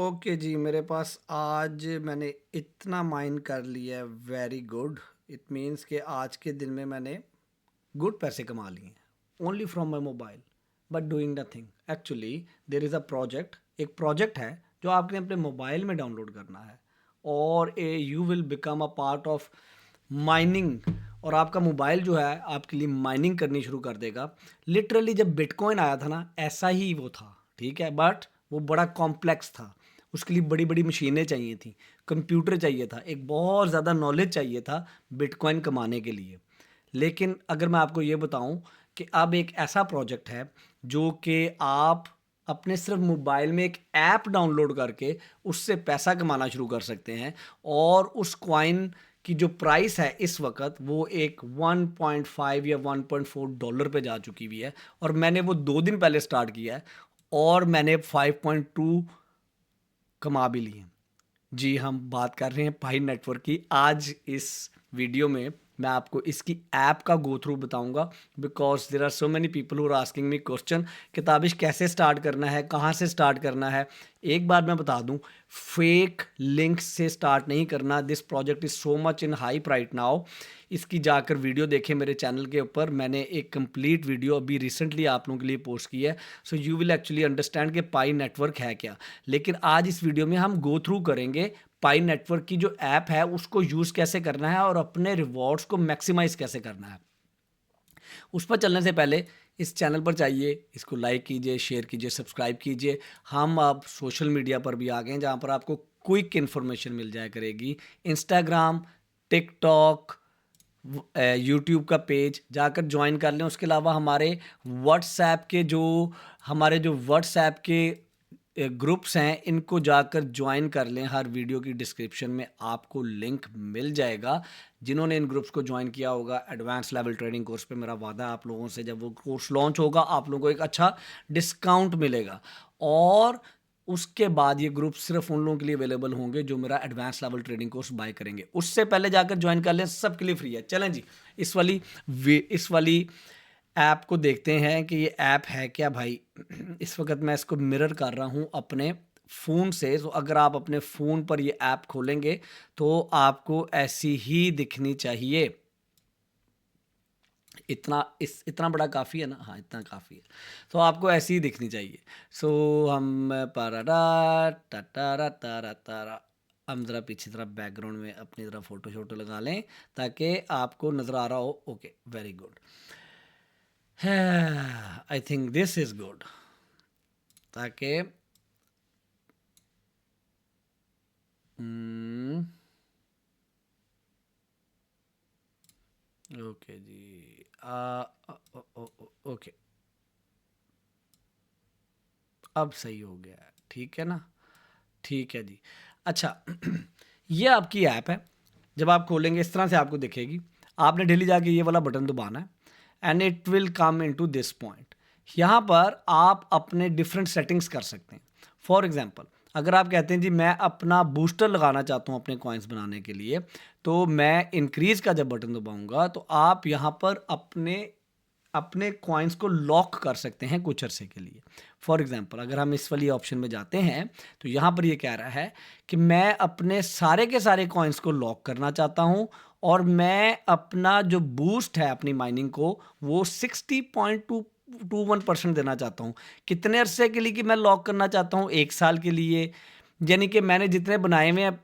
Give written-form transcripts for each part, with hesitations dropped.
Okay जी, मेरे पास आज मैंने इतना माइन कर लिया है, वेरी गुड। इट मीन्स कि आज के दिन में मैंने गुड पैसे कमा लिए हैं only from my mobile but doing nothing. Actually there is a project, एक प्रोजेक्ट है जो आपने अपने मोबाइल में डाउनलोड करना है और you will become a part of mining. और आपका मोबाइल जो है आपके लिए माइनिंग करनी शुरू कर देगा। लिटरली जब बिटकॉइन आया था ना, ऐसा ही वो था, ठीक है, बट वो बड़ा कॉम्प्लेक्स था। उसके लिए बड़ी बड़ी मशीनें चाहिए थी, कंप्यूटर चाहिए था, एक बहुत ज़्यादा नॉलेज चाहिए था बिटकॉइन कमाने के लिए। लेकिन अगर मैं आपको ये बताऊं कि अब एक ऐसा प्रोजेक्ट है जो कि आप अपने सिर्फ मोबाइल में एक ऐप डाउनलोड करके उससे पैसा कमाना शुरू कर सकते हैं। और उस कॉइन की जो प्राइस है इस वक्त वो एक 1.5 या 1.4 डॉलर पे जा चुकी हुई है। और मैंने वो 2 दिन पहले स्टार्ट किया है और मैंने 5.2 कमा भी लिए। जी, हम बात कर रहे हैं पाई नेटवर्क की। आज इस वीडियो में मैं आपको इसकी ऐप का गो थ्रू बताऊंगा, because there are so many people who are asking me question कि ताबिश कैसे स्टार्ट करना है, कहाँ से स्टार्ट करना है। एक बात मैं बता दूं, फेक लिंक से स्टार्ट नहीं करना। This project is so much in hype right now. इसकी जाकर वीडियो देखें मेरे चैनल के ऊपर, मैंने एक कंप्लीट वीडियो अभी रिसेंटली आप लोगों के लिए पोस्ट की है। So you will actually understand कि पाई नेटवर्क है क्या। लेकिन आज इस वीडियो में हम गो थ्रू करेंगे पाई नेटवर्क की जो ऐप है उसको यूज़ कैसे करना है और अपने रिवॉर्ड्स को मैक्सिमाइज कैसे करना है। उस पर चलने से पहले इस चैनल पर जाइए, इसको लाइक कीजिए, शेयर कीजिए, सब्सक्राइब कीजिए। हम अब सोशल मीडिया पर भी आ गए हैं जहाँ पर आपको क्विक इन्फॉर्मेशन मिल जाया करेगी। इंस्टाग्राम, टिकटॉक, यूट्यूब का पेज जाकर ज्वाइन कर लें। उसके अलावा हमारे जो व्हाट्सएप के ग्रुप्स हैं इनको जाकर ज्वाइन कर लें। हर वीडियो की डिस्क्रिप्शन में आपको लिंक मिल जाएगा। जिन्होंने इन ग्रुप्स को ज्वाइन किया होगा, एडवांस लेवल ट्रेडिंग कोर्स पे मेरा वादा है आप लोगों से, जब वो कोर्स लॉन्च होगा आप लोगों को एक अच्छा डिस्काउंट मिलेगा। और उसके बाद ये ग्रुप सिर्फ उन लोगों के लिए अवेलेबल होंगे जो मेरा advance level trading course buy करेंगे। उससे पहले जाकर ज्वाइन कर लें, सबके लिए फ्री है। चलें जी, इस वाली ऐप को देखते हैं कि ये ऐप है क्या भाई। इस वक्त मैं इसको मिरर कर रहा हूँ अपने फ़ोन से। तो अगर आप अपने फ़ोन पर ये ऐप खोलेंगे तो आपको ऐसी ही दिखनी चाहिए। इतना बड़ा काफ़ी है ना, हाँ इतना काफ़ी है। तो आपको ऐसी ही दिखनी चाहिए। सो हम पाराडा टाटारा तारा तारा, हम ज़रा पीछे तरफ बैकग्राउंड में अपनी तरफ फ़ोटो शोटो लगा लें ताकि आपको नज़र आ रहा हो। Okay, very good. I think this is good, ताकि ओके जी, ओके, अब सही हो गया है, ठीक है ना। ठीक है जी। अच्छा, ये आपकी ऐप है। जब आप खोलेंगे इस तरह से आपको दिखेगी। आपने डेली जाके ये वाला बटन दबाना है and it will come into this point. यहाँ पर आप अपने डिफरेंट सेटिंग्स कर सकते हैं। फॉर एग्जांपल, अगर आप कहते हैं जी मैं अपना बूस्टर लगाना चाहता हूँ अपने कॉइन्स बनाने के लिए, तो मैं इंक्रीज़ का जब बटन दबाऊंगा तो आप यहाँ पर अपने अपने कॉइन्स को लॉक कर सकते हैं कुछ अरसे के लिए। फॉर एग्जांपल, अगर हम इस वाली ऑप्शन में जाते हैं तो यहाँ पर ये कह रहा है कि मैं अपने सारे के सारे कॉइन्स को लॉक करना चाहता हूँ और मैं अपना जो बूस्ट है अपनी माइनिंग को वो 60.21% देना चाहता हूँ। कितने अरसे के लिए कि मैं लॉक करना चाहता हूँ? 1 साल के लिए। यानी कि मैंने जितने बनाए हुए हैं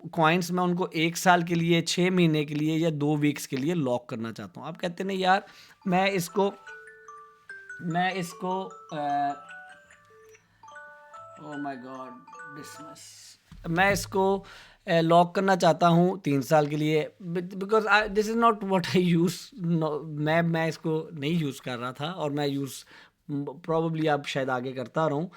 कॉइन्स, मैं उनको 1 साल के लिए, 6 महीने के लिए या 2 वीक्स के लिए लॉक करना चाहता हूँ। आप कहते हैं नहीं यार, मैं इसको मैं इसको ओ माय गॉड, डिसमस, मैं इसको लॉक करना चाहता हूँ 3 साल के लिए, because this is not what I use. मैं इसको नहीं यूज़ कर रहा था और मैं यूज़ प्रॉब्ली अब शायद आगे करता रहूँ।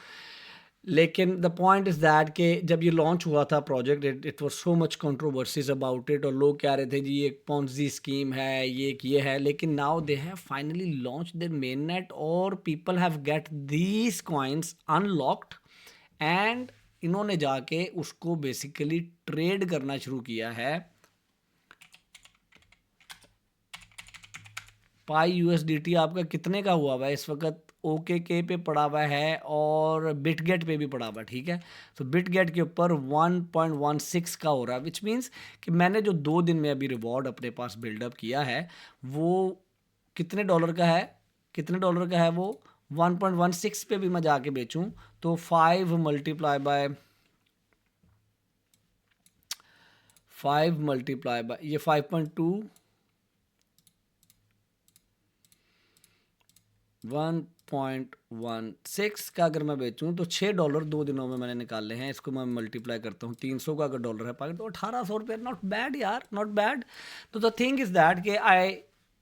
लेकिन द पॉइंट इज़ दैट कि जब ये लॉन्च हुआ था project, it was so much controversies about it और लोग कह रहे थे जी ये पॉन्जी स्कीम है, ये है। लेकिन now they have finally launch their main net और people have get these coins unlocked and इन्होंने जाके उसको बेसिकली ट्रेड करना शुरू किया है। पाई यूएसडीटी आपका कितने का हुआ हुआ है इस वक्त? OKK पे पड़ा हुआ है और बिटगेट पे भी पड़ा हुआ है, ठीक है। तो बिटगेट के ऊपर 1.16 का हो रहा है, विच मीन्स कि मैंने जो 2 दिन में अभी रिवॉर्ड अपने पास बिल्डअप किया है वो कितने डॉलर का है, कितने डॉलर का है वो 1.16 पे भी मैं जाके बेचूं तो 5 मल्टीप्लाई बाय ये 5.2 1.16 का अगर मैं बेचूं तो $6 2 दिनों में मैंने निकाले हैं। इसको मैं मल्टीप्लाई करता हूँ, 300 का अगर डॉलर है पाकिट तो 1800 रुपये, नॉट बैड यार, नॉट बैड। तो द थिंग इज़ दैट कि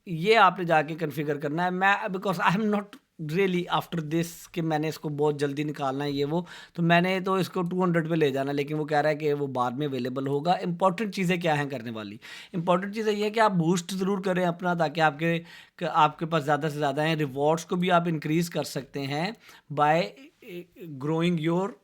ये आपने जाके कन्फिगर करना है। मैं because I am not really after this कि मैंने इसको बहुत जल्दी निकालना है ये वो, तो मैंने तो इसको 200 पे ले जाना, लेकिन वो कह रहा है कि वो बाद में अवेलेबल होगा। इंपॉर्टेंट चीज़ें क्या हैं करने वाली, इंपॉर्टेंट चीज़ें ये है कि आप बूस्ट ज़रूर करें अपना, ताकि आपके पास ज़्यादा से ज़्यादा हैं। रिवॉर्ड्स को भी आप इंक्रीज़ कर सकते हैं बाय ग्रोइंग योर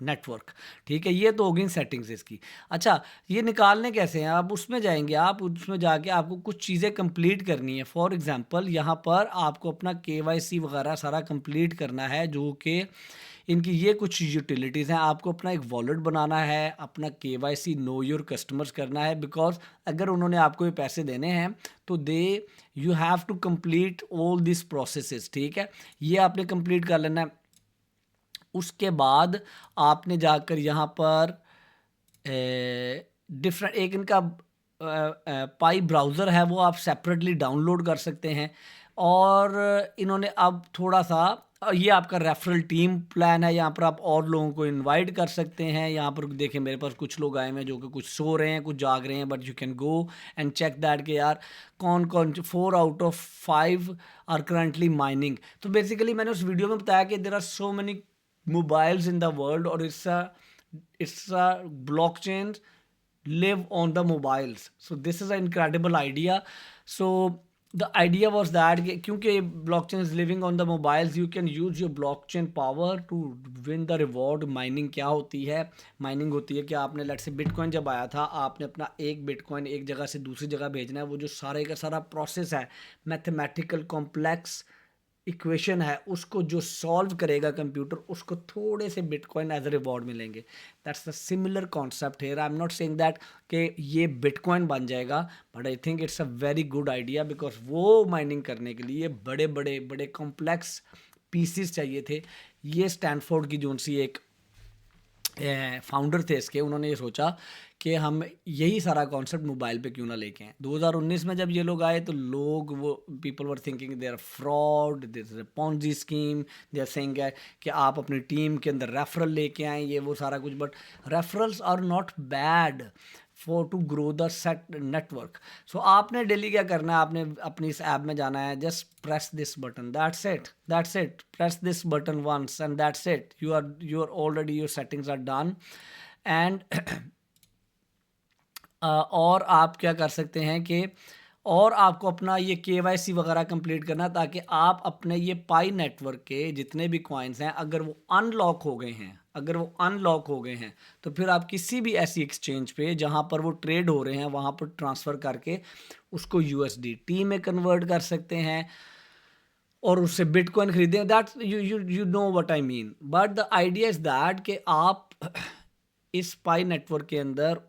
नेटवर्क, ठीक है। ये तो होगी सेटिंग्स इसकी। अच्छा, ये निकालने कैसे हैं, आप उसमें जाएंगे, आप उसमें जाके आपको कुछ चीज़ें कंप्लीट करनी है। फॉर एग्जांपल यहाँ पर आपको अपना KYC वगैरह सारा कंप्लीट करना है, जो कि इनकी ये कुछ यूटिलिटीज़ हैं। आपको अपना एक वॉलेट बनाना है, अपना KYC नो योर कस्टमर्स करना है, बिकॉज अगर उन्होंने आपको ये पैसे देने हैं तो you have to complete all this processes, ठीक है। ये आपने कंप्लीट कर लेना है। उसके बाद आपने जाकर यहाँ पर डिफरेंट एक इनका पाई ब्राउज़र है, वो आप सेपरेटली डाउनलोड कर सकते हैं। और इन्होंने अब थोड़ा सा ये आपका रेफरल टीम प्लान है, यहाँ पर आप और लोगों को इनवाइट कर सकते हैं। यहाँ पर देखें मेरे पास कुछ लोग आए हैं जो कि कुछ सो रहे हैं, कुछ जाग रहे हैं, but you can go and check that कि यार कौन कौन 4 out of 5 are currently mining. तो बेसिकली मैंने उस वीडियो में बताया कि there are so many mobiles in the world, or it's a blockchain live on the mobiles. So this is an incredible idea. So the idea was that क्योंकि blockchain is living on the mobiles, you can use your blockchain power to win the reward. Mining क्या होती है, mining होती है कि आपने let's say bitcoin जब आया था, आपने अपना एक बिटकॉइन एक जगह से दूसरी जगह भेजना है। वो जो सारे का सारा प्रोसेस है, मैथमेटिकल कॉम्प्लेक्स इक्वेशन है, उसको जो सॉल्व करेगा कंप्यूटर, उसको थोड़े से बिटकॉइन एज अ रिवॉर्ड मिलेंगे। दैट्स द सिमिलर कॉन्सेप्ट है। I am not saying that कि ये बिटकॉइन बन जाएगा, but I think it's a very good idea, because वो माइनिंग करने के लिए बड़े बड़े बड़े कॉम्प्लेक्स पीसीस चाहिए थे। ये स्टैनफोर्ड की जो सी एक फाउंडर थे इसके, उन्होंने ये सोचा कि हम यही सारा कॉन्सेप्ट मोबाइल पे क्यों ना लेके आएँ। 2019 में जब ये लोग आए तो लोग वो people were thinking they are fraud, this is a Ponzi scheme, they are saying कि आप अपनी टीम के अंदर रेफरल लेके आएँ, ये वो सारा कुछ। But referrals are not bad for to grow the set network. So आपने डेली क्या करना है, आपने अपनी इस ऐप में जाना है, just press this button, that's it, press this button once and that's it, you are already your settings are done. And और आप क्या कर सकते हैं कि और आपको अपना ये KYC वगैरह कंप्लीट करना, ताकि आप अपने ये पाई नेटवर्क के जितने भी कॉइन्स हैं, अगर वो अनलॉक हो गए हैं तो फिर आप किसी भी ऐसी एक्सचेंज पे जहाँ पर वो ट्रेड हो रहे हैं वहाँ पर ट्रांसफ़र करके उसको USDT में कन्वर्ट कर सकते हैं और उससे बिटकॉइन खरीदें। That you know what I mean. But the idea is that कि आप इस पाई नेटवर्क के अंदर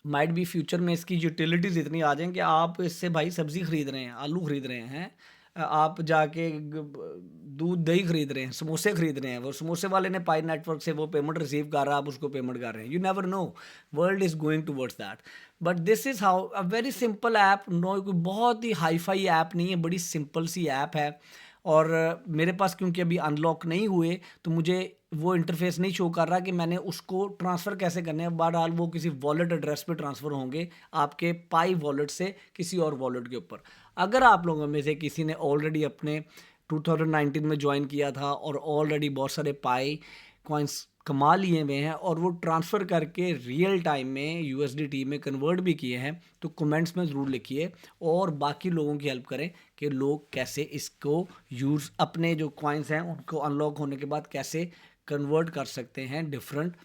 माइट भी फ्यूचर में इसकी यूटिलिटीज़ इतनी आ जाएँ कि आप इससे भाई सब्ज़ी ख़रीद रहे हैं, आलू ख़रीद रहे हैं, आप जाके दूध दही ख़रीद रहे हैं, समोसे ख़रीद रहे हैं, वो समोसे वाले ने पाई नेटवर्क से वो पेमेंट रिसीव कर रहा है, आप उसको पेमेंट कर रहे हैं। You never know, world is going towards that. But this is how a very simple app, no कोई बहुत ही हाई फाई ऐप नहीं है, बड़ी सिंपल सी ऐप है। और मेरे पास क्योंकि अभी अनलॉक नहीं हुए तो मुझे वो इंटरफेस नहीं शो कर रहा कि मैंने उसको ट्रांसफ़र कैसे करने हैं। बहरहाल वो किसी वॉलेट एड्रेस पे ट्रांसफ़र होंगे आपके पाई वॉलेट से किसी और वॉलेट के ऊपर। अगर आप लोगों में से किसी ने ऑलरेडी अपने 2019 में ज्वाइन किया था और ऑलरेडी बहुत सारे पाई कॉइन्स कमा लिए हुए हैं और वो ट्रांसफ़र करके रियल टाइम में USDT में कन्वर्ट भी किए हैं, तो कमेंट्स में ज़रूर लिखिए और बाकी लोगों की हेल्प करें कि लोग कैसे इसको यूज़, अपने जो कॉइन्स हैं उनको अनलॉक होने के बाद कैसे कन्वर्ट कर सकते हैं डिफरेंट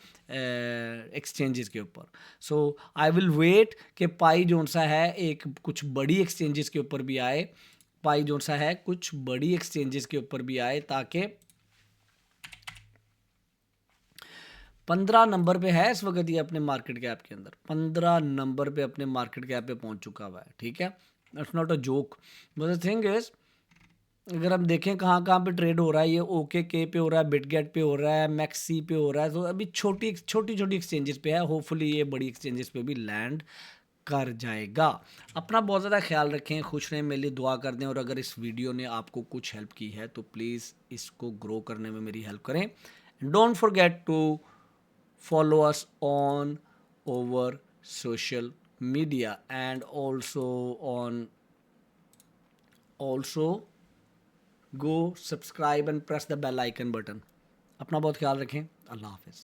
एक्सचेंजेस के ऊपर। सो आई विल वेट कि पाई जोन सा है एक कुछ बड़ी एक्सचेंजेस के ऊपर भी आए पाई जो सा है कुछ बड़ी एक्सचेंजेस के ऊपर भी आए, ताकि 15 नंबर पे है इस वक्त ये अपने मार्केट कैप के अंदर, 15 नंबर पे अपने मार्केट कैप पे पहुंच चुका हुआ है, ठीक है। It's not a joke, but the thing is, अगर हम देखें कहाँ कहाँ पे ट्रेड हो रहा है, ये ओके के पे हो रहा है, बिटगेट पे हो रहा है, मैक्सी पे हो रहा है, तो अभी छोटी छोटी छोटी एक्सचेंजेस पे है, होपफुली ये बड़ी एक्सचेंजेस पे भी लैंड कर जाएगा। अपना बहुत ज़्यादा ख्याल रखें, खुश रहें, मेरे लिए दुआ कर दें, और अगर इस वीडियो ने आपको कुछ हेल्प की है तो प्लीज़ इसको ग्रो करने में मेरी हेल्प करें। Don't forget to follow us on over social media, and also go subscribe and press the bell icon button. अपना बहुत ख्याल रखें। अल्लाह हाफिज़।